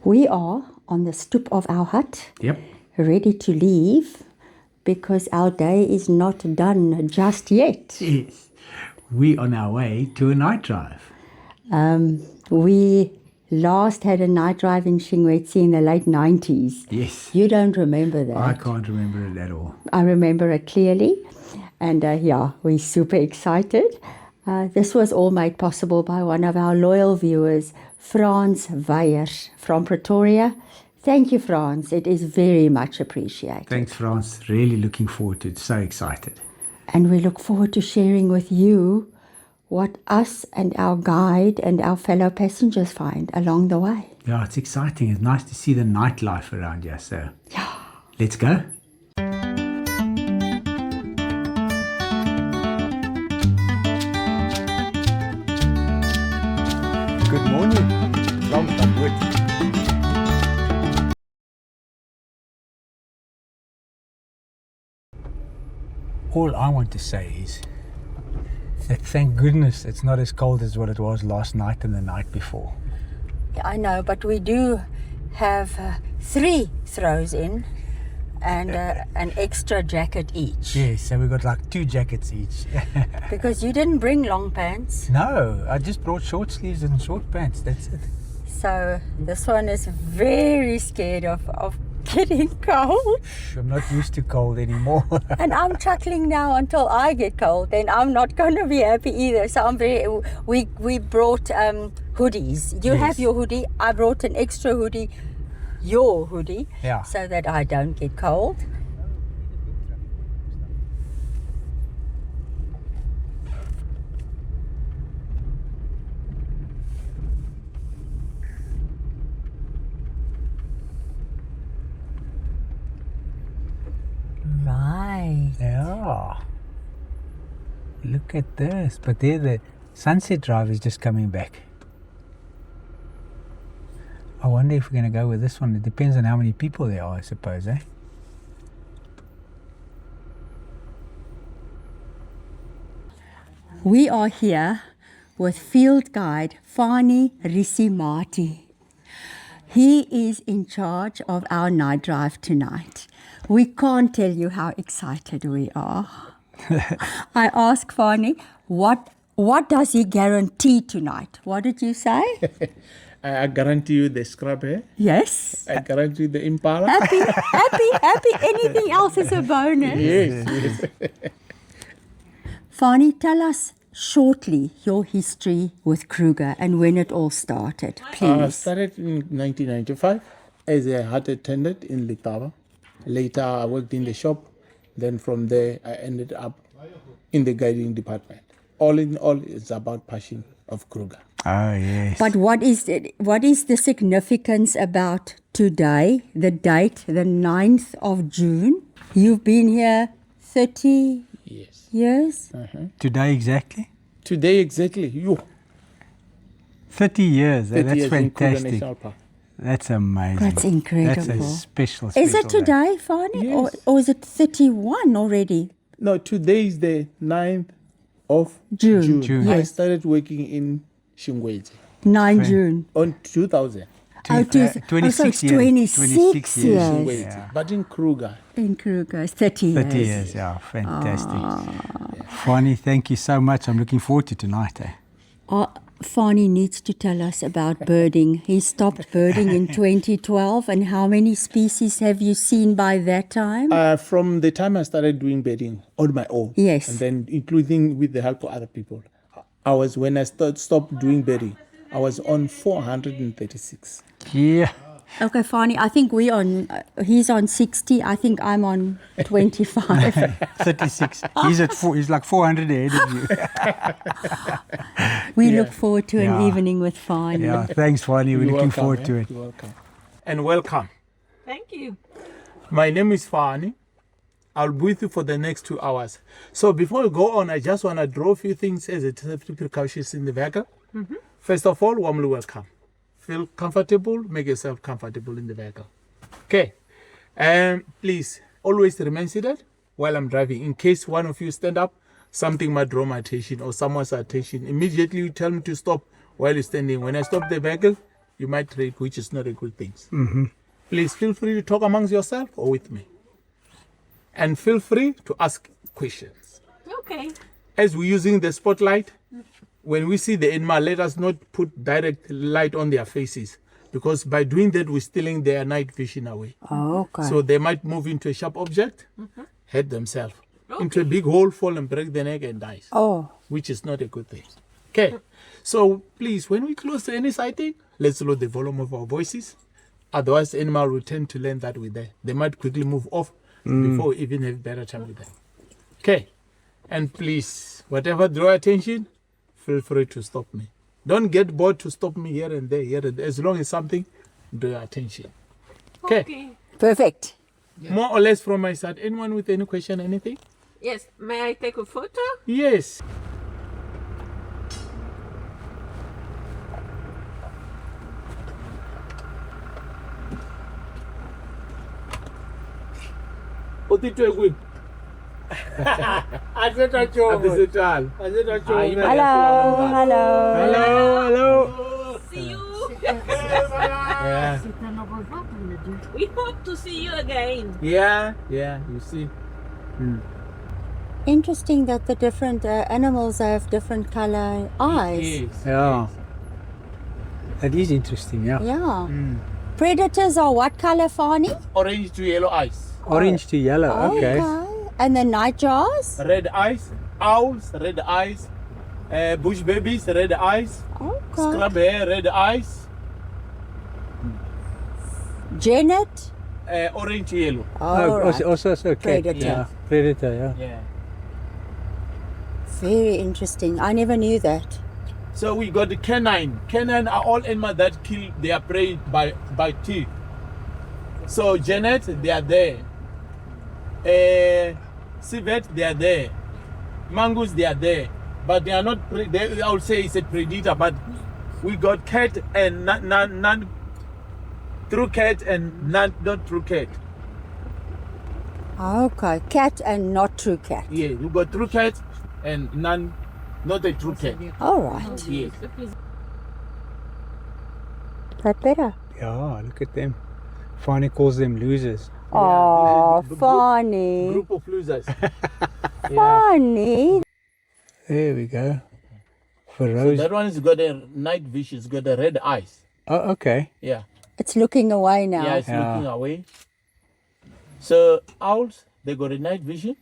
We are on the stoep of our hut, Yep. ready to leave because our day is not done just yet. Yes. We on our way to a night drive. We last had a night drive in Shingwedzi in the late 90s. Yes. You don't remember that? I can't remember it at all. I remember it clearly. And we're super excited. This was all made possible by one of our loyal viewers, Frans Weyers from Pretoria. Thank you, Frans. It is very much appreciated. Thanks, France. Really looking forward to it. So excited. And we look forward to sharing with you what us and our guide and our fellow passengers find along the way. Yeah, it's exciting. It's nice to see the nightlife around here. So, let's go. Good morning from Shingwedzi. All I want to say is that thank goodness it's not as cold as what it was last night and the night before. I know, but we do have 3 throws in and an extra jacket each. Yes, so we got like 2 jackets each. Because you didn't bring long pants. No, I just brought short sleeves and short pants. That's it. So this one is very scared of getting cold. I'm not used to cold anymore. And I'm chuckling now until I get cold. Then I'm not going to be happy either. So I'm very. We brought hoodies. You have your hoodie. I brought an extra hoodie. Your hoodie. Yeah. So that I don't get cold. Right. Yeah. Look at this. But there the sunset drive is just coming back. I wonder if we're going to go with this one. It depends on how many people there are, I suppose, eh? We are here with field guide Fanie Risimati. He is in charge of our night drive tonight. We can't tell you how excited we are. I asked Fanie, what does he guarantee tonight? What did you say? I guarantee you the scrub hair. Yes. I guarantee you the Impala. Happy. Anything else is a bonus. Yes. Fanie, tell us shortly your history with Kruger and when it all started, I please. started in 1995 as a hut attendant in Letaba. Later, I worked in the shop. Then from there, I ended up in the guiding department. All in all, it's about passion of Kruger. Oh, yes. But what is the significance about today, the date, the 9th of June? You've been here 30 Yes. years? Today exactly? Today, exactly. 30 years. 30 That's years in Kruger fantastic. National Park. That's amazing. That's incredible. That's a special Is it day. today, Fanie? Yes. Or is it 31 already? No, today is the 9th of June. June. I Yes. started working in Shingwedzi 9 June. on 2000. Oh, 26 so it's years. 26 years. Shingwedzi. Yeah. But in Kruger, In Kruger, 30 years. 30 years, yeah, fantastic. Fanie, thank you so much. I'm looking forward to tonight. Fanie needs to tell us about birding. He stopped birding in 2012. And how many species have you seen by that time? from the time I started doing bedding on my own, Yes. and then including with the help of other people, when I stopped doing bedding, I was on 436. Yeah. Okay, Fanie, I think he's on 60. I think I'm on 25. 36. He's like 400 ahead of you. We look forward to an Yeah. evening with Fanie. Yeah, thanks, Fanie. We're looking forward to it. You're welcome. And welcome. Thank you. My name is Fanie. I'll be with you for the next 2 hours. So before we go on, I just want to draw a few things as a safety precautions in the vehicle. First of all, warmly welcome. Feel comfortable, make yourself comfortable in the vehicle. Okay. Please, always remain seated while I'm driving. In case one of you stand up, something might draw my attention or someone's attention. Immediately you tell me to stop while you're standing. When I stop the vehicle, you might trade, which is not a good thing. Mm-hmm. Please feel free to talk amongst yourself or with me. And feel free to ask questions. Okay. As we're using the spotlight, when we see the animal, let us not put direct light on their faces, because by doing that, we're stealing their night vision away. Okay. So they might move into a sharp object, hurt themselves, into a big hole, fall and break the neck and die, Oh, which is not a good thing. Okay, so please, when we close to any sighting, let's lower the volume of our voices. Otherwise, the animal will tend to learn that we're there. They might quickly move off before we even have better time with them. Okay, and please, whatever draw attention, feel free to stop me. Don't get bored to stop me here and there, as long as something draw attention. Okay. perfect. More or less from my side. Anyone with any question, anything? Yes. May I take a photo? Yes. Hello. Hello. See you. Yeah. We hope to see you again. Yeah, you see. Interesting that the different animals have different color eyes. Yes. Yeah. That is interesting, yeah. Yeah. Predators are what color, Fanie? Orange to yellow eyes. Orange to yellow, okay. And the nightjars? Red eyes. Owls, red eyes. Bush babies, red eyes. Okay. Scrub hair, red eyes. Janet? Orange to yellow. Oh, right. also okay. Predator. Yeah. Predator, yeah. Yeah. Very interesting. I never knew that. So we got the canine. Canine are all animals that kill their prey by teeth. So Janet, they are there. Civet, they are there. Mongoose, they are there. But they are not, I would say it's a predator, but we got cat and non true cat and not true cat. Okay. Cat and not true cat. Yeah, we got true cat and not a true cat. All right. Yes. That better. Yeah, look at them. Fanie calls them losers. Oh, this is the funny. Group of losers. Funny. There we go. For So Rose. that one has got a night vision, it's got a red eyes. Oh, okay. Yeah. It's looking away now. Yeah, it's Yeah. looking away. So owls, they got a night vision.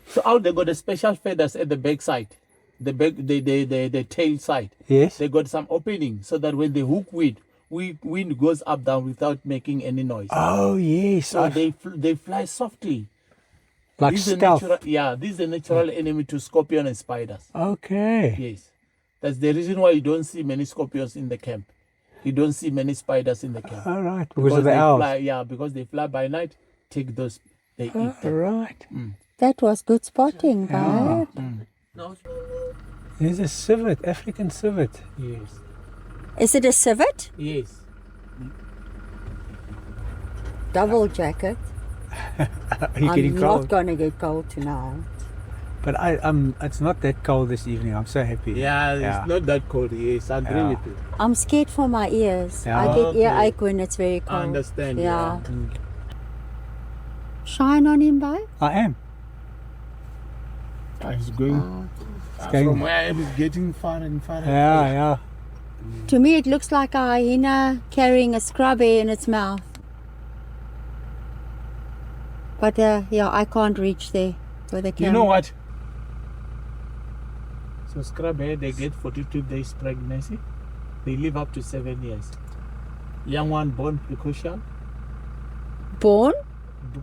So owls, they got a special feathers at the back side, the tail side. Yes. They got some opening so that when they hook wind goes up down without making any noise. Oh, yes. So they fly softly. like This is a stealth. natural, this is a natural enemy to scorpion and spiders. Okay. Yes. That's the reason why you don't see many scorpions in the camp. You don't see many spiders in the camp. All right. Because of the they owls. fly, because they fly by night, take those, they eat All them. right. That was good spotting, Yeah. babe. No. There's a civet, African civet. Yes. Is it a civet? Yes. Double jacket. Are you I'm getting not cold? going to get cold tonight. But it's not that cold this evening. I'm so happy. Yeah, it's not that cold. Yes, I agree Yeah. with you. I'm scared for my ears. Yeah. I get Okay. earache when it's very cold. I understand. Yeah. Mm. Shine on him, babe. I am. It's going going- from where I am, it's getting far and far. Yeah. To me, it looks like a hyena carrying a scrubby in its mouth. But I can't reach there with the camera. You know what? So scrub hair, they get 42 days pregnancy. They live up to 7 years. Young one born precocial. Born?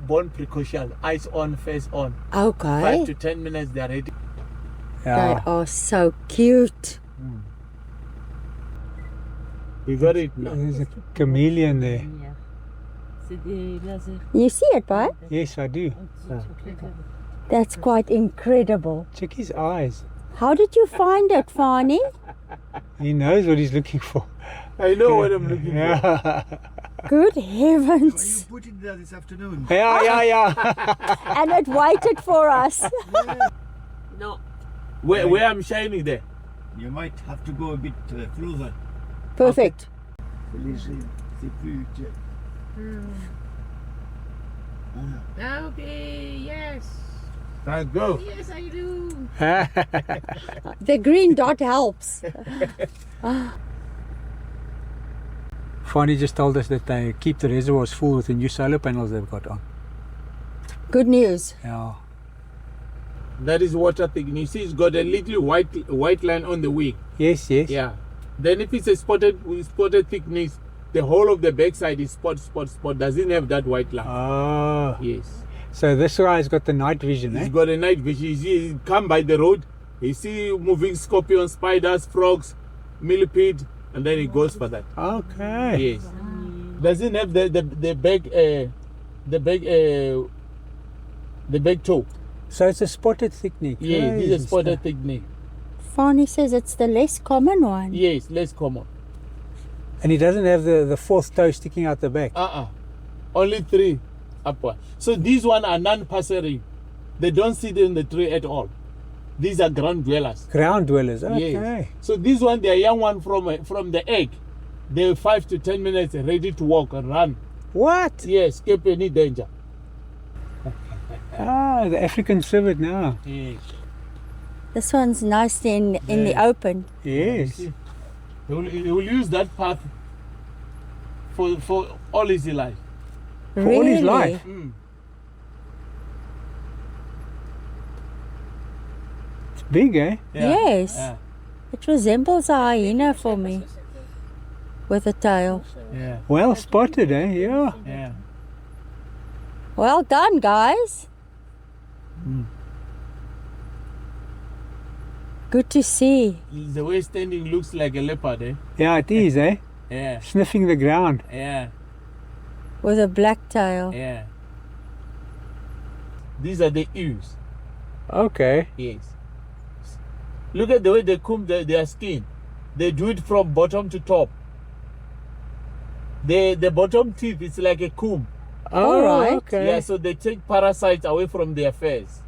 Born precocial. Eyes on, face on. 5 Okay. to 10 minutes, they're ready. Yeah. They are so cute. You got it now. There's a chameleon there. C'est des lasers. You see it, babe? Yes, I do. That's quite incredible. Check his eyes. How did you find it, Fanie? He knows what he's looking for. I know what I'm looking for. Yeah. Good heavens. Put it there this afternoon. Yeah. And it waited for us. No. Where I'm shining there. You might have to go a bit closer. Perfect. C'est léger, c'est plus jet. Voilà. Okay, yes. Now go. Yes, I do. The green dot helps. Fanie just told us that they keep the reservoirs full with the new solar panels they've got on. Good news. Yeah. That is water thickness. You see, it's got a little white line on the wing. Yes, yes. Yeah. Then if it's a spotted thickness, the whole of the backside is spot. Doesn't have that white line. Oh. Yes. So this guy's got the night vision, eh? He's got a night vision. You see, he come by the road, he see moving scorpions, spiders, frogs, millipede, and then he goes for that. Okay. Yes. Doesn't have the big toe. So it's a spotted thickneck. Yes, Crazy it's a spotted stuff. thickness. Fanie says it's the less common one. Yes, less common. And he doesn't have the fourth toe sticking out the back. Only 3 upward. So these one are non-passering. They don't sit in the tree at all. These are ground dwellers. Ground dwellers. Okay. Yes. So these one, they are young one from the egg. They're 5 to 10 minutes ready to walk and run. What? Yes, escape any danger. Ah, the African civet now. Yes. This one's nice in the open. Yes. He will use that path for all his life. For all his life. It's big, eh? Yes. Yeah. It resembles a hyena for me. With a tail. Yeah. Well spotted, eh? Yeah. Yeah. Well done, guys. Good to see. The way standing looks like a leopard, eh? Yeah, it is, eh? Yeah. Sniffing the ground. Yeah. With a black tail. Yeah. These are the ewes. Okay. Yes. Look at the way they comb their skin. They do it from bottom to top. The bottom teeth is like a comb. Oh, right. okay. Yeah, so they take parasites away from their face.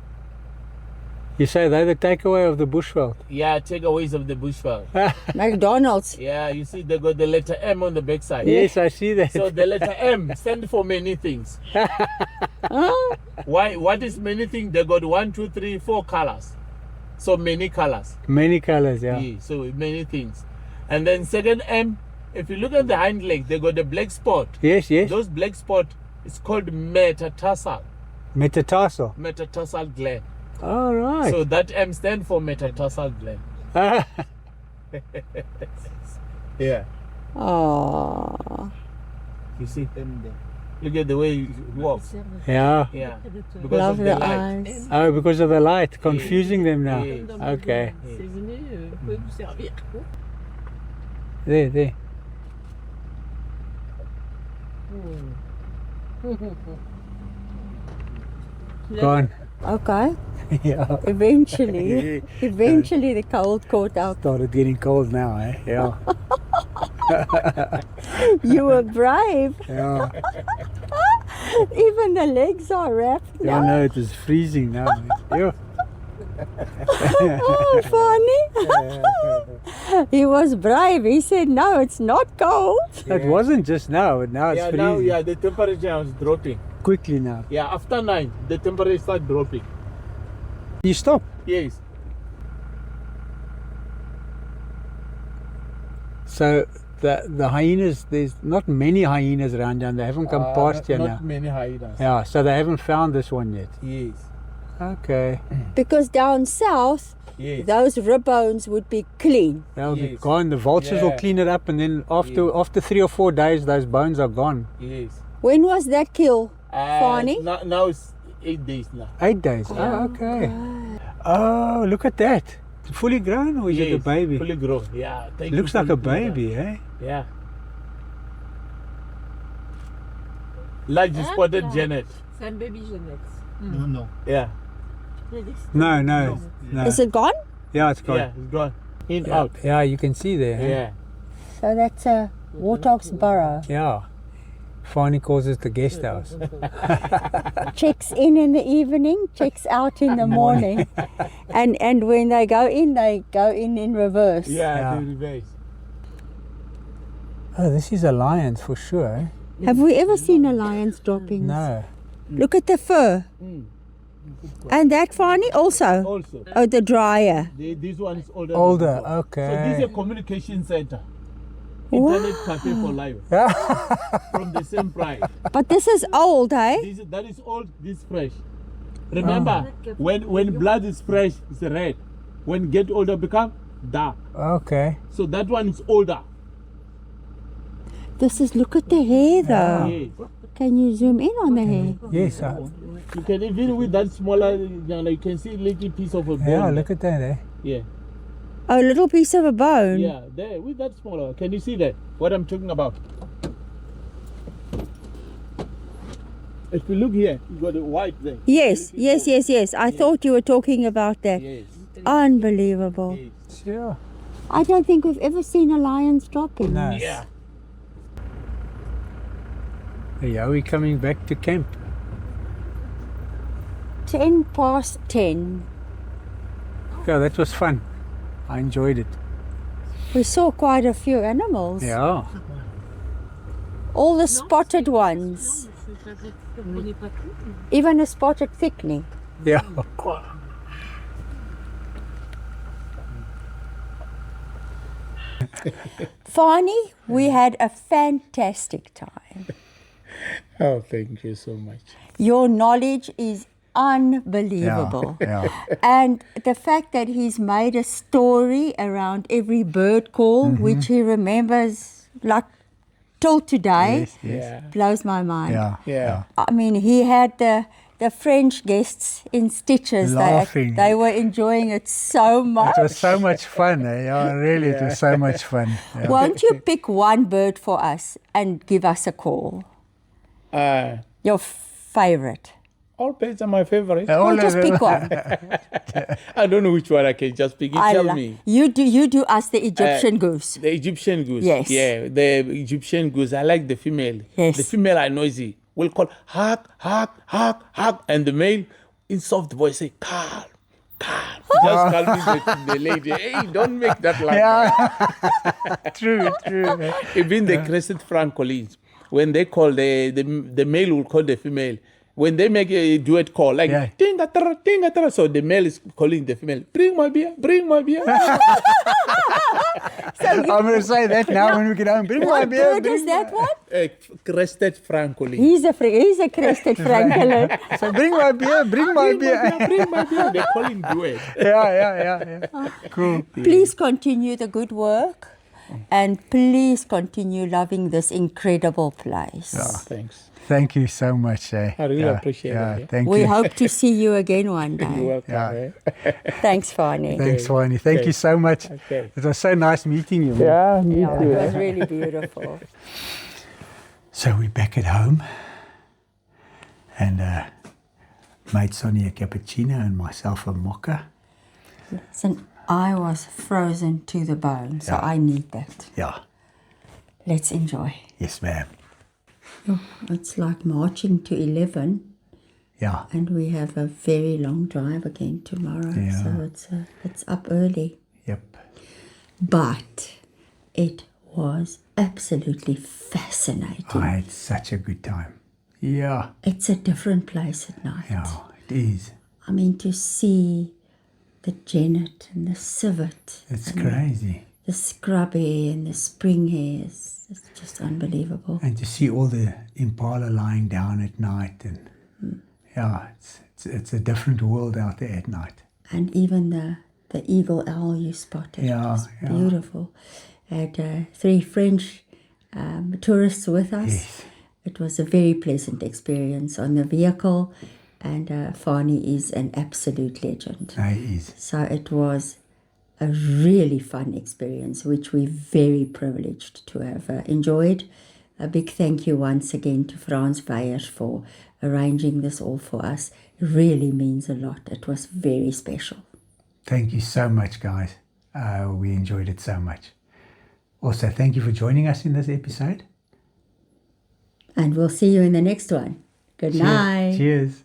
You say they're the takeaway of the bushveld. Yeah, takeaways of the bushveld. McDonald's. Yeah, you see they got the letter M on the backside. Yes, I see that. So the letter M stands for many things. Why? What is many things? They got 1, 2, 3, 4 colors. So many colors. Many colors, yeah. Yeah, so many things. And then second M, if you look at the hind leg, they got the black spot. Yes, yes. Those black spot is called metatarsal Metatarsal. gland. All right. So that M stands for metatarsal gland. Yeah. Oh. You see? Look at the way he walks. yeah. Yeah. Because Love of the the light. eyes. Oh, because of the light, confusing them now. Yes. Okay. C'est venu, pouvez vous servir. There. Gone. Okay. Yeah. Eventually the cold caught up. Started getting cold now, eh? Yeah. You were brave. Yeah. Even the legs are wrapped Yeah, now. no, it is freezing now. Yeah. Oh, funny. He was brave. He said, no, it's not cold. It wasn't just now, but now it's Yeah, freezing. now the temperature is dropping. Quickly now. Yeah, after 9, the temperature start dropping. You stop. Yes. So the hyenas, there's not many hyenas around here, and they haven't come past here not now. many hyenas. Yeah, so they haven't found this one yet. Yes. Okay. Because down south, Yes. those rib bones would be clean. They'll be Yes. gone. The vultures will Yeah. clean it up, and then after 3 or 4 days, those bones are gone. Yes. When was that kill, Fanie? Now it's 8 days now. 8 days. Oh, okay. Oh, look at that. Fully grown, or is it a Yes, baby? Fully grown. Yeah. Thank Looks you like for a looking at baby, eh? that. Yeah. Large spotted genet. C'est un baby Jeannette. Non. Yeah. No. Is it gone? Yeah, it's gone. Yeah, it's gone. In, Yeah, out. yeah, you can see there. eh? Yeah. So that's a warthog's burrow. Yeah. Fanie calls it the guest house. Checks in the evening, checks out in the morning. and when they go in in reverse. Yeah, Yeah. the reverse. Oh, this is a lion for sure. Eh? Have we ever seen a lion's droppings? No. Look at the fur. And that Fanie also. Also, Oh, the dryer. this one is older. Older, than this one. okay. So this is a communication center. Internet cafe for life. From the same price. But this is old, eh? That is old, this fresh. Remember, when blood is fresh, it's red. When get older, become dark. Okay. So that one is older. This is, look at the hair though. Yes. Can you zoom in on the hair? Yes. You can even with that smaller, you can see little piece of a bone. Yeah, look at that. Eh? Yeah. Oh, a little piece of a bone. Yeah, there with that smaller. Can you see that? What I'm talking about? If you look here, you got a white there. Yes. I thought you were talking about that. Yes. Unbelievable. Yes. Sure. I don't think we've ever seen a lion's dropping. No. Yeah. Yeah, we're coming back to camp. 10:10. Yeah, that was fun. I enjoyed it. We saw quite a few animals. Yeah. All the spotted ones. Even a spotted thickney. Yeah. Fanie, we had a fantastic time. Oh, thank you so much. Your knowledge is unbelievable. Yeah. And the fact that he's made a story around every bird call, which he remembers like till today, Yeah. blows my mind. Yeah. Yeah. I mean, he had the French guests in stitches. Laughing. They were enjoying it so much. It was so much fun. Eh? Yeah, really, it was so much fun. Yeah. Won't you pick one bird for us and give us a call? Your favorite. All birds are my favorite. Well, just pick one. I don't know which one I can just pick. You tell me. You do us the Egyptian goose. The Egyptian goose. Yes. Yeah, the Egyptian goose. I like the female. Yes. The female are noisy. We'll call hawk, hawk, hawk, hawk. And the male, in soft voice, say calm, calm. Just calming the lady. Hey, don't make that like that. True. Even the crested francolins, when they call the male will call the female. When they make a duet call, like Yeah. ting-a-tara, so the male is calling the female, bring my beer, bring my beer. I'm going to say that now when we get home. Bring my What beer. bird is that one? Crested francolin. He's a crested francolin. So bring my beer. Bring my beer. Bring my beer. They call him duet. Yeah. Cool. Please continue the good work and please continue loving this incredible place. Thanks. Thank you so much. Eh? I really appreciate it, yeah. Thank We you. hope to see you again one You're day. welcome. Yeah. Eh? Thanks, Fanie. Thanks, Fanie. Thank Okay. you so much. Okay. It was so nice meeting you. Yeah, me Yeah, too. it was really beautiful. So we're back at home. And made Sonny a cappuccino and myself a mocha. Listen, I was frozen to the bone, so Yeah. I need that. Yeah. Let's enjoy. Yes, ma'am. It's like marching to 11, Yeah. and we have a very long drive again tomorrow. Yeah. So it's up early. Yep. But it was absolutely fascinating. I had such a good time. Yeah. It's a different place at night. Yeah, it is. I mean, to see the genet and the civet, It's and crazy. the scrubby and the spring hares, it's just unbelievable. And to see all the impala lying down at night. And yeah, it's a different world out there at night. And even the eagle owl you spotted. Yeah, It was yeah. beautiful. Had 3 French tourists with us. Yes. It was a very pleasant experience on the vehicle, and Fanie is an absolute legend. It is. So it was a really fun experience, which we're very privileged to have enjoyed. A big thank you once again to Frans Beyers for arranging this all for us. It really means a lot. It was very special. Thank you so much, guys. We enjoyed it so much. Also, thank you for joining us in this episode. And we'll see you in the next one. Good night. Cheers.